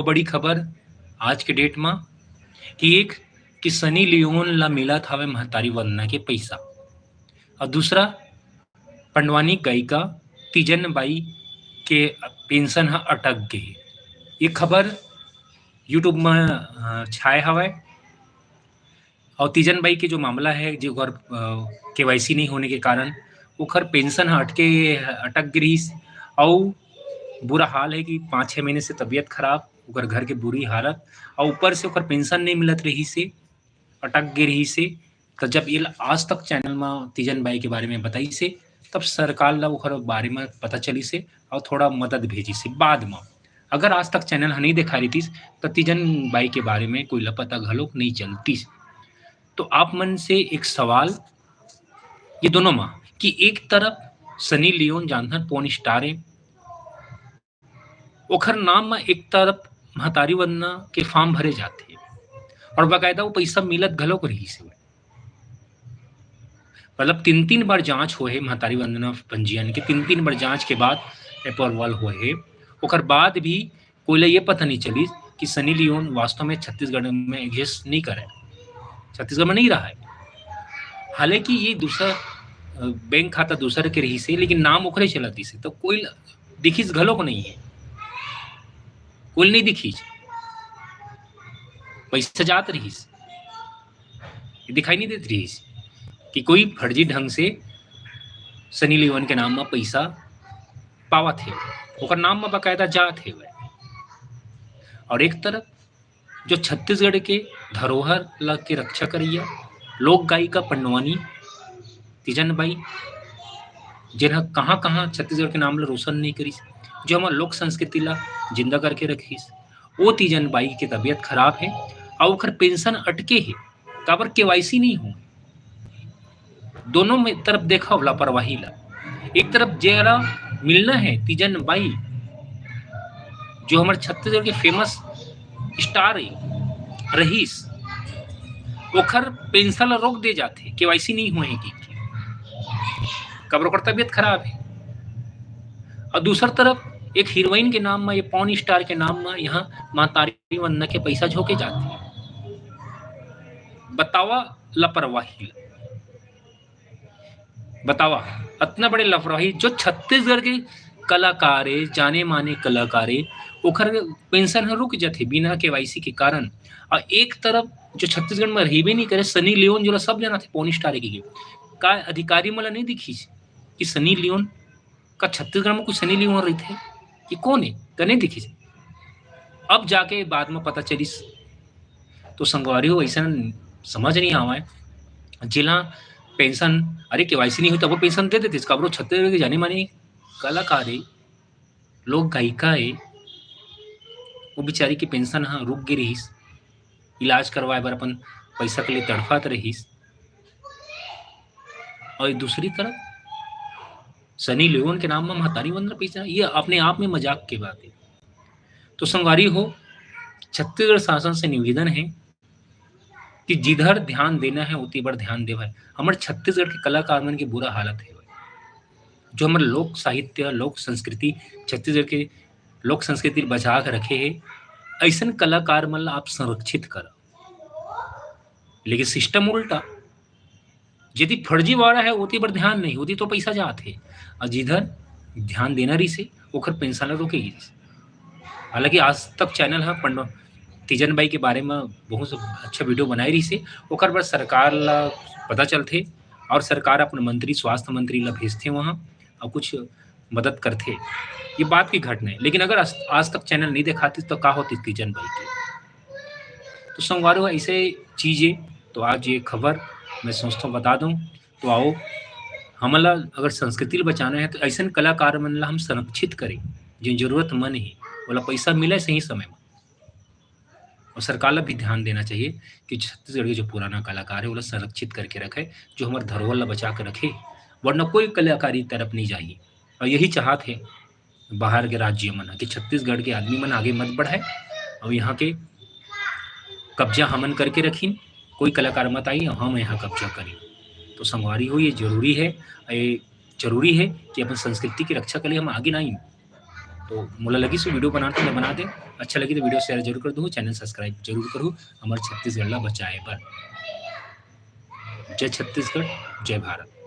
बड़ी खबर आज के डेट में कि एक कि सनी लियोन ला मिला था वे महतारी वंदना के पैसा, और दूसरा पंडवानी गायिका तीजन बाई के पेंशन ह अटक गए। ये खबर यूट्यूब में छाए हवय। और तीजन बाई के जो मामला है, जो ओकर केवाईसी नहीं होने के कारण ओकर पेंशन अटक गिरिस। और बुरा हाल है कि 5-6 महीने से तबीयत खराब, ओकर घर के बुरी हालत, और ऊपर से ओकर पेंशन नहीं मिलत रही से, अटक गे रही से। तो जब ये आज तक चैनल में तीजन बाई के बारे में बताई से, तब सरकार ला ओकर बारे में पता चली से और थोड़ा मदद भेजी से। बाद में अगर आज तक चैनल नहीं दिखा रही थी तो तीजन बाई के बारे में कोई पता घलोक नहीं चलती। तो आप मन से एक सवाल ये दोनों में कि एक तरफ सनी लियोन जानथन पोर्न स्टार है, ओखर नाम में एक तरफ महतारी वंदना के फॉर्म भरे जाते और बाकायदा वो पैसा मिलत घलोक रही से। मतलब 3-3 बार जांच हुए है महतारी वंदना पंजीयन के, 3-3 बार जांच के बाद अप्रूवल हुए है। ओकर बाद भी कोई ये पता नहीं चली कि सनी लियोन वास्तव में छत्तीसगढ़ में एग्जिस्ट नहीं करे, छत्तीसगढ़ में नहीं रहा है। हालांकि ये दूसरा बैंक खाता दूसर के रही से, लेकिन नाम ओकरे चलती से, तो कोई दिखीस घलोक नहीं है, कोई नहीं दिखीस, पैसा जात रहीस, दिखाई नहीं देती रहीस कि कोई फर्जी ढंग से सनी लियोन के नाम में पैसा पावत है, ओकर नाम में बाकायदा जात है। और एक तरफ जो छत्तीसगढ़ के धरोहर ला के रक्षा करिया लोक गायिका पंडवानी तीजन बाई, जिन्हें कहाँ कहाँ छत्तीसगढ़ के नाम ला रोशन नहीं करीस, जो हमारे लोक संस्कृति ला जिंदा करके रखीस, वो तीजन बाई की तबीयत खराब है और ओकर पेंशन अटके है, काबर केवाईसी नहीं हो। दोनों में तरफ देखा लापरवाही ला। एक तरफ जेला मिलना है तीजन बाई, जो हमारे छत्तीसगढ़ के फेमस स्टार है रहीस, ओखर पेंशन ला रोक दे जाते, केवाईसी नहीं हुए की काबर ओकर तबीयत खराब है। और दूसर तरफ एक हीरोइन के नाम में, ये पॉर्न स्टार के नाम में यहाँ महतारी वंदना के पैसा झोंके जाते हैं। बतावा लापरवाही, बतावा इतना बड़े लापरवाही। जो छत्तीसगढ़ के कलाकार है, जाने माने कलाकार है, ओखर पेंशन रुक जाते बिना केवाईसी के कारण। और एक तरफ जो छत्तीसगढ़ में रही भी नहीं करे सनी लियोन, जो सब जाना थे पॉर्न स्टार के का अधिकारी मला नहीं दिखी कि सनी लियोन का छत्तीसगढ़ में कुछ सनी लियोन रही थे कि कौन है, तो नहीं दिखी। अब जाके बाद में पता चली। तो संगवारी हो ऐसा समझ नहीं आवा है जिला पेंशन, अरे केवाईसी नहीं हुई तो वो पेंशन दे देते, इसका छत्तीसगढ़ के जाने माने कलाकार है, लोक गायिका है, वो बेचारी की पेंशन हाँ रुक गई रहीस, इलाज करवाए बर अपन पैसा के लिए तड़फत रहीस। और दूसरी तरफ सनी लियोन के नाम में महतारी वंदना पैसा, ये अपने आप में मजाक की बात है। तो संगवारी हो, छत्तीसगढ़ शासन से निवेदन है कि जिधर ध्यान देना है उतनी बार ध्यान देवा है। हमारे छत्तीसगढ़ के कलाकार मन की बुरा हालत है, जो हमारे लोक साहित्य लोक संस्कृति छत्तीसगढ़ के लोक संस्कृति बचा के रखे है, ऐसा कलाकार मन आप संरक्षित कर। लेकिन सिस्टम उल्टा, यदि फर्जीवाड़ा है उतनी बार ध्यान नहीं होती तो पैसा जाते है, और जिधर ध्यान देना रही से ओखर पेंशन रोकेगी। हालांकि आज तक चैनल है पंडो तीजन बाई के बारे में बहुत अच्छा वीडियो बनाई रही से, ओकर बाद सरकार ला पता चलते और सरकार अपने मंत्री स्वास्थ्य मंत्री ला भेजते वहाँ और कुछ मदद करते। ये बात की घटना है, लेकिन अगर आज तक चैनल नहीं दिखाती तो का होती तीजन बाई की। तो सोमवार ऐसे चीज़ें, तो आज ये खबर मैं सोचता हूँ बता दूँ। तो आओ हमला अगर संस्कृति बचाना है तो ऐसा कलाकार मन ला हम संरक्षित करें, जिन जरूरतमंद है बोला पैसा मिले सही समय में। और सरकार ला भी ध्यान देना चाहिए कि छत्तीसगढ़ के जो पुराना कलाकार है वो संरक्षित करके रखे, जो हमारे धरोहर ला बचा कर रखे, वरना कोई कलाकारी तरफ नहीं जाइए। और यही चाहत है बाहर के राज्य मन कि छत्तीसगढ़ के आदमी मन आगे मत बढ़ाए और यहाँ के कब्जा हमन करके रखी, कोई कलाकार मत आई हम यहाँ कब्जा करें। तो संगवारी हो, ये जरूरी है कि अपन संस्कृति की रक्षा के लिए हम आगे नहीं तो मोला लगी सो वीडियो बनाते मैं बना दे। अच्छा लगी तो वीडियो शेयर जरूर कर दूँ, चैनल सब्सक्राइब जरूर करूँ हमारे छत्तीसगढ़ ला बचाए पर। जय छत्तीसगढ़, जय भारत।